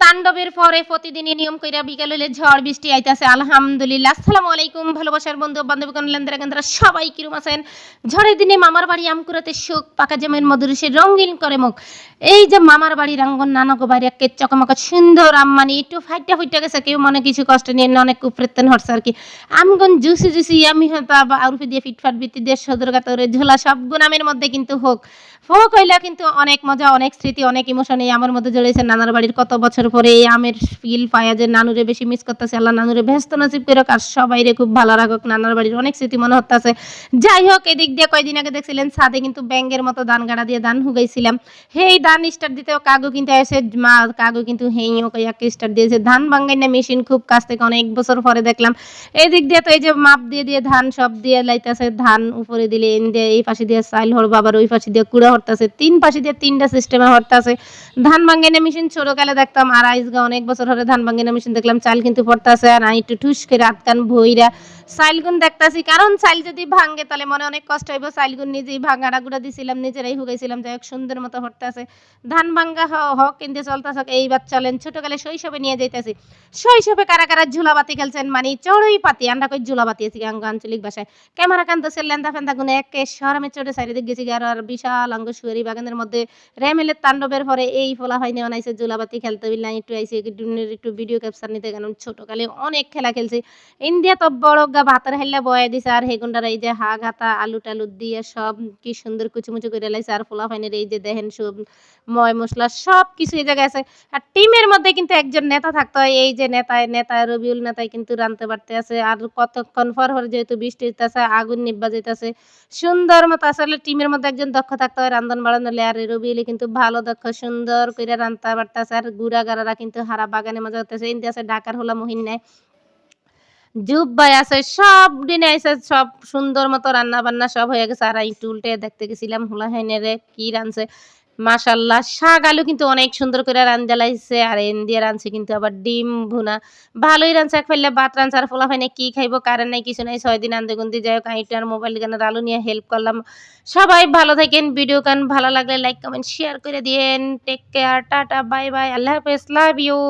তাণ্ডবের পরে প্রতিদিনই নিয়ম কইরা বিকাল হইলে ঝড় বৃষ্টি আইতাছে আলহামদুলিল্লাহ। আসসালামু আলাইকুম ভালোবাসার বন্ধু বান্ধবীগণ লেনদেরা গেন্দ্রা সবাই কিরম আছেন? ঝড়ের দিনে মামার বাড়ি আম কুড়াতে সুখ পাকা জামের মধুর সে রঙিন করে মুখ। এই যে মামার বাড়ির আঙ্গন নানক বাইরে একে চকমকা সুন্দর আম মানে একটু ফাইটা ফুইটা গেছে কেউ মনে কিছু কষ্ট নিয়ে না অনেক কুপ্রেতেন হরছে আর কি। আমগুন জুসি জুসি আমি হতা বা আরুফি দিয়ে ফিটফাট বিতি দিয়ে সদর গাতরে ঝোলা সব গুণ আমের মধ্যে কিন্তু হোক ফোক হইলা কিন্তু অনেক মজা অনেক স্মৃতি অনেক ইমোশন এই আমার মধ্যে জড়িয়েছে নানার বাড়ির কত বছর পরে এই আমের ফিল পায়া যে নানুরে বেশি মিস করতেছে আল্লাহ নানুরে ব্যস্ত নসিব করে আর সবাইরে খুব ভালো রাখুক নানার বাড়ির অনেক স্মৃতি মনে হচ্ছে। যাই হোক এদিক দিয়ে কয়দিন আগে দেখছিলেন ছাদে কিন্তু ব্যাঙ্গের মতো ধান গাড়া দিয়ে ধান হুগাইছিলাম হেই ধান স্টার্ট দিতেও কাগু কিন্তু এসে মা কাগু কিন্তু হেইও কইয়াকে স্টার্ট দিয়েছে ধান ভাঙ্গাই না মেশিন খুব কাছ থেকে অনেক বছর পরে দেখলাম এদিক দিয়ে তো এই যে মাপ দিয়ে দিয়ে ধান সব দিয়ে লাইতেছে ধান উপরে দিলে এই পাশে দিয়ে চাইল হর বাবার ওই পাশে দিয়ে কুড়া হরতাছে তিন পাশে দিয়ে তিনটা সিস্টেমে হরতাছে ধান ভাঙ্গাইনা মেশিন ছোটকালে দেখতাম আর আইসগা অনেক বছর ধরে ধান ভাঙ্গাইনা মেশিন দেখলাম চাল কিন্তু পড়তাছে আর আমি একটু ঠুস করে রাত কান ভইরা চাইলগুন দেখতাছি কারণ চাইল যদি ভাঙ্গে তাহলে মনে অনেক কষ্ট হইব চাইলগুন নিজেই ভাঙাড়া গুঁড়া দিছিলাম নিজেরাই হুগাইছিলাম যাই হোক সুন্দর মতো হরতাছে ধান ভাঙ্গা হক কিন্তু চলতেছে এইবার চলেন ছোটকালে শৈশবে নিয়ে যাইতেছি শৈশবে কারা কারা ঝুলাবাতি খেলছেন মানে চড়ুই পাতি আমরা কই ঝুলাবাতি আছি আঞ্চলিক ভাষায় ক্যামেরা কান্দছে লেন্দা ফেন্দা গুনে একে শহরে চড়ে চারিদিক গেছি আর বিশাল অঙ্গ সুয়ারি বাগানের মধ্যে রেমেলের তাণ্ডবের পরে এই ফলা হয়নি অনাইছে ঝুলাবাতি খেলতে বিল্লা একটু আইসি একটু ভিডিও ক্যাপচার নিতে গেলাম ছোটকালে অনেক খেলা খেলছি ইন্ডিয়া তো বড় গা ভাতের হেল্লা বয়ে দিছে আর হেগুন্ডার এই যে হা ঘাতা আলু টালু দিয়ে সব কি সুন্দর কুচুমুচু করে লাইছে আর ফোলা হয়নি এই যে দেখেন সব ময় মশলা সব কিছু এই জায়গায় আছে আর টিমের মধ্যে কিন্তু একজন নেতা থাকতো এই যে নেতা রবিউল নেতাই কিন্তু রানতে পারতে আছে আর কতক্ষণ পর যেহেতু বৃষ্টি হইতেছে আগুন নিব্বা যাইতেছে সুন্দর মতো আসলে টিমের মধ্যে একজন দক্ষ থাকতে হয় রান্ধন বাড়ানো আর রবিউলি কিন্তু ভালো দক্ষ সুন্দর করে রান্তা পারতেছে আর গুড়া গারারা কিন্তু হারা বাগানে মজা করতেছে ইন্দি আছে ঢাকার হলা মহিন নাই জুব ভাই আছে সব দিনে এসে সব সুন্দর মতো রান্না বান্না সব হয়ে গেছে আর একটু উল্টে দেখতে গেছিলাম হুলা হাইনেরে কি রানছে মাশাল্লাহ শাক আলু কিন্তু অনেক সুন্দর করে রান্দালাইছে আর এন দিয়ে রানছে কিন্তু আবার ডিম ভুনা ভালোই রানছে এক ফেললে ভাত রানছে আর ফোলা ফাইনে কি খাইবো কারেন্ট নাই কিছু নাই 6 দিন আন্দে গুন্দি যাই হোক আর মোবাইল গানের আলু নিয়ে হেল্প করলাম সবাই ভালো থাকেন ভিডিও গান ভালো লাগলে লাইক কমেন্ট শেয়ার করে দিয়েন take care tata bye bye আল্লাহ হাফেজ লাভ ইউ।